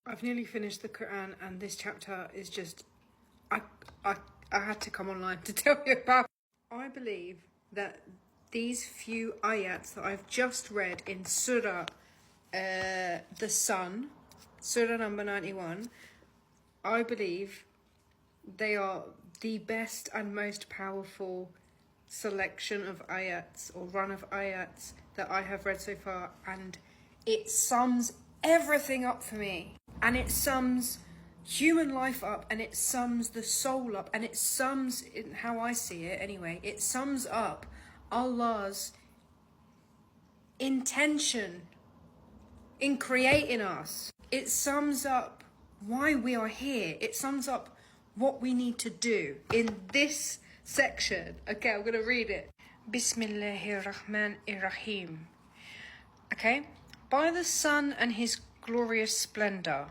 I've nearly finished the Quran, and this chapter is just, I had to come online to tell you about. I believe that these few ayats that I've just read in Surah, the Sun, Surah number 91, I believe they are the best and most powerful selection of ayats or run of ayats that I have read so far, and it sums everything up for me, and it sums human life up, and it sums the soul up, and it sums, in how I see it anyway, it sums up Allah's intention in creating us. It sums up why we are here. It sums up what we need to do in this section. Okay, I'm going to read it. Bismillahirrahmanirrahim. Okay. By the sun and his glorious splendor,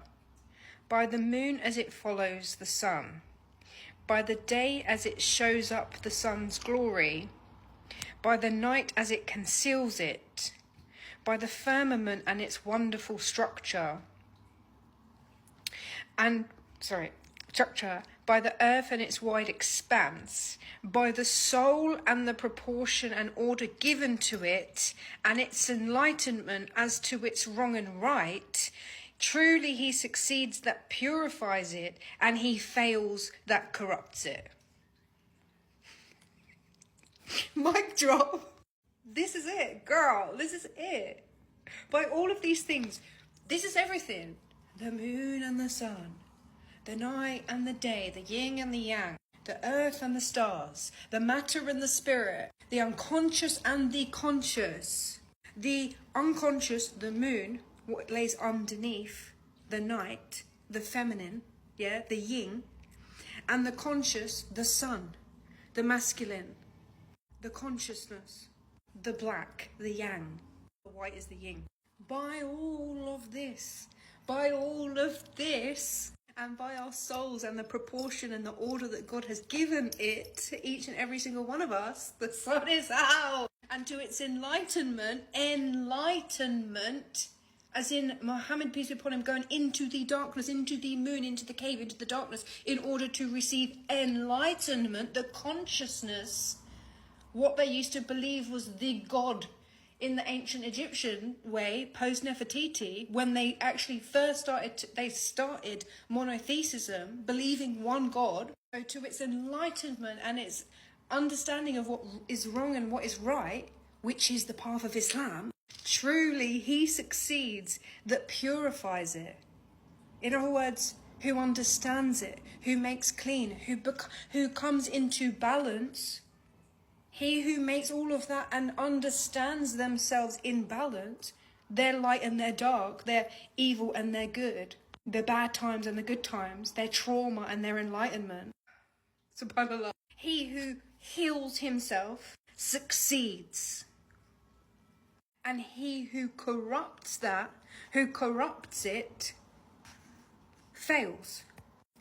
by the moon as it follows the sun, by the day as it shows up the sun's glory, by the night as it conceals it, by the firmament and its wonderful structure, by the earth and its wide expanse, by the soul and the proportion and order given to it, and its enlightenment as to its wrong and right, truly he succeeds that purifies it, and he fails that corrupts it. Mic drop. This is it, girl. This is it. By all of these things, this is everything. The moon and the sun, the night and the day, the yin and the yang, the earth and the stars, the matter and the spirit, the unconscious and the conscious. The unconscious, the moon, what lays underneath, the night, the feminine, the yin, and the conscious, the sun, the masculine, the consciousness, the black, the yang, the white is the yin. By all of this, and by our souls and the proportion and the order that God has given it to each and every single one of us, the sun is out. And to its enlightenment, as in Muhammad, peace be upon him, going into the darkness, into the moon, into the cave, into the darkness, in order to receive enlightenment, the consciousness, what they used to believe was the God in the ancient Egyptian way, post-Nefertiti, when they actually first started monotheism, believing one God. So to its enlightenment and its understanding of what is wrong and what is right, which is the path of Islam, truly he succeeds that purifies it. In other words, who understands it, who makes clean, who comes into balance. He who makes all of that and understands themselves in balance, their light and their dark, their evil and their good, the bad times and the good times, their trauma and their enlightenment. SubhanAllah. He who heals himself succeeds. And he who corrupts it, fails.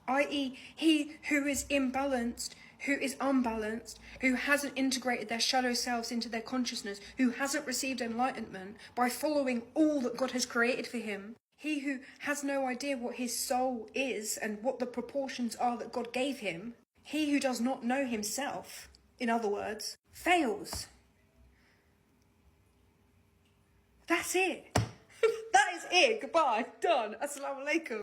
I.e., he who is imbalanced, who is unbalanced, who hasn't integrated their shadow selves into their consciousness, who hasn't received enlightenment by following all that God has created for him, he who has no idea what his soul is and what the proportions are that God gave him, he who does not know himself, in other words, fails. That's it. That is it. Goodbye. Done. Assalamu alaikum.